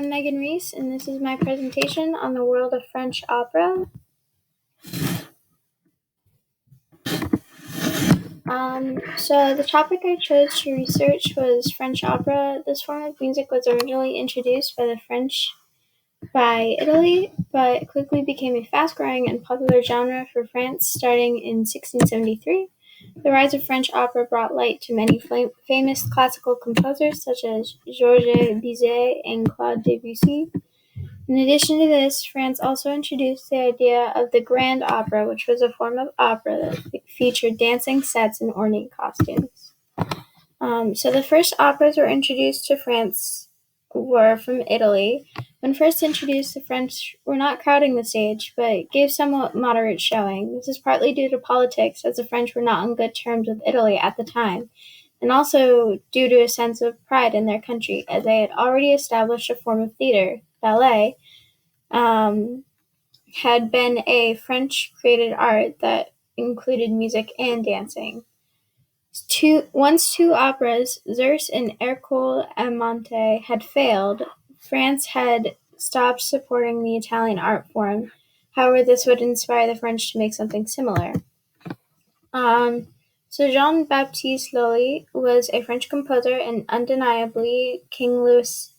I'm Megan Rees, and this is my presentation on the world of French opera. So the topic I chose to research was French opera. This form of music was originally introduced by the French by Italy, but quickly became a fast-growing and popular genre for France starting in 1673. The rise of French opera brought light to many famous classical composers such as Georges Bizet and Claude Debussy. In addition to this, France also introduced the idea of the grand opera, which was a form of opera that featured dancing sets and ornate costumes. So the first operas were introduced to France were from Italy. When first introduced, the French were not crowding the stage, but gave somewhat moderate showing. This is partly due to politics, as the French were not on good terms with Italy at the time, and also due to a sense of pride in their country, as they had already established a form of theater, ballet, had been a French-created art that included music and dancing. Once two operas, Zerce and Ercole Amante, had failed, France had stopped supporting the Italian art form. However, this would inspire the French to make something similar. So Jean-Baptiste Lully was a French composer and undeniably King Louis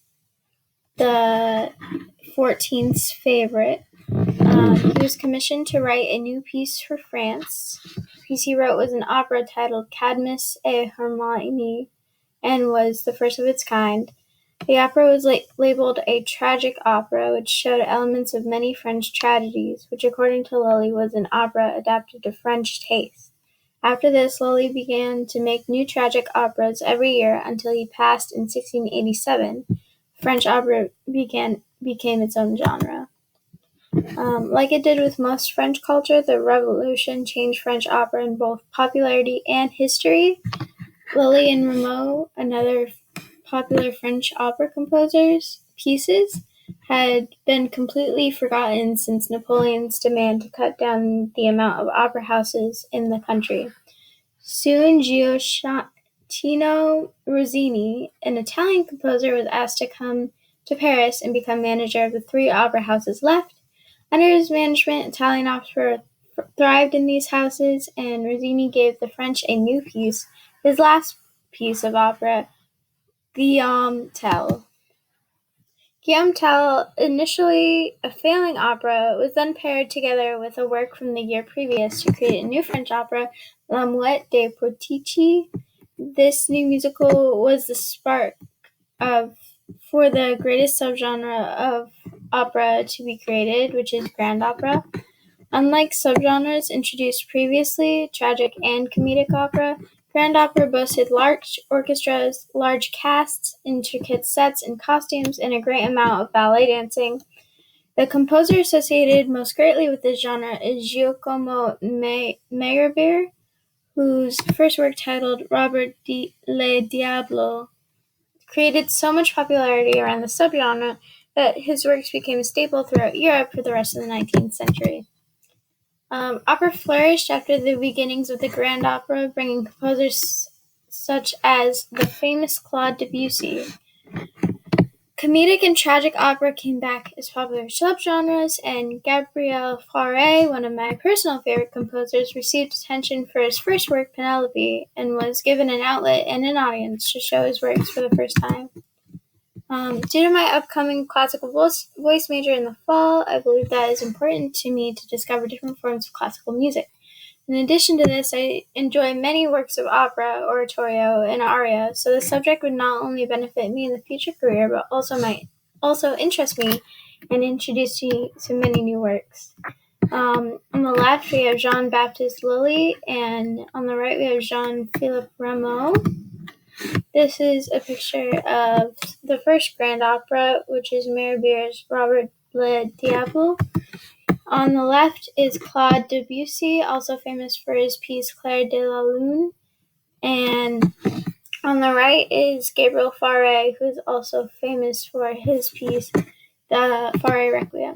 XIV's favorite. He was commissioned to write a new piece for France. The piece he wrote was an opera titled Cadmus et Hermione and was the first of its kind. The opera was labeled a tragic opera, which showed elements of many French tragedies, which according to Lully was an opera adapted to French taste. After this, Lully began to make new tragic operas every year until he passed in 1687. French opera became its own genre. Like it did with most French culture, the Revolution changed French opera in both popularity and history. Lully and Rameau, another popular French opera composer's pieces, had been completely forgotten since Napoleon's demand to cut down the amount of opera houses in the country. Soon, Gioacchino Rossini, an Italian composer, was asked to come to Paris and become manager of the 3 opera houses left. Under his management, Italian opera thrived in these houses, and Rossini gave the French a new piece, his last piece of opera, Guillaume Tell. Guillaume Tell, initially a failing opera, was then paired together with a work from the year previous to create a new French opera, La Muette des Portici. This new musical was the spark for the greatest subgenre of opera to be created, which is grand opera. Unlike subgenres introduced previously, tragic and comedic opera, grand opera boasted large orchestras, large casts, intricate sets and costumes, and a great amount of ballet dancing. The composer associated most greatly with this genre is Giacomo Meyerbeer, whose first work titled Robert le Diable created so much popularity around the subgenre that his works became a staple throughout Europe for the rest of the 19th century. Opera flourished after the beginnings of the grand opera, bringing composers such as the famous Claude Debussy. Comedic and tragic opera came back as popular subgenres, and Gabriel Fauré, one of my personal favorite composers, received attention for his first work, Penelope, and was given an outlet and an audience to show his works for the first time. Due to my upcoming classical voice major in the fall, I believe that it is important to me to discover different forms of classical music. In addition to this, I enjoy many works of opera, oratorio, and aria, so the subject would not only benefit me in the future career, but might also interest me and introduce me to many new works. On the left, we have Jean-Baptiste Lully, and on the right, we have Jean-Philippe Rameau. This is a picture of the first grand opera, which is Meyerbeer's Robert le Diable. On the left is Claude Debussy, also famous for his piece Clair de la Lune. And on the right is Gabriel Fauré, who is also famous for his piece, the Fauré Requiem.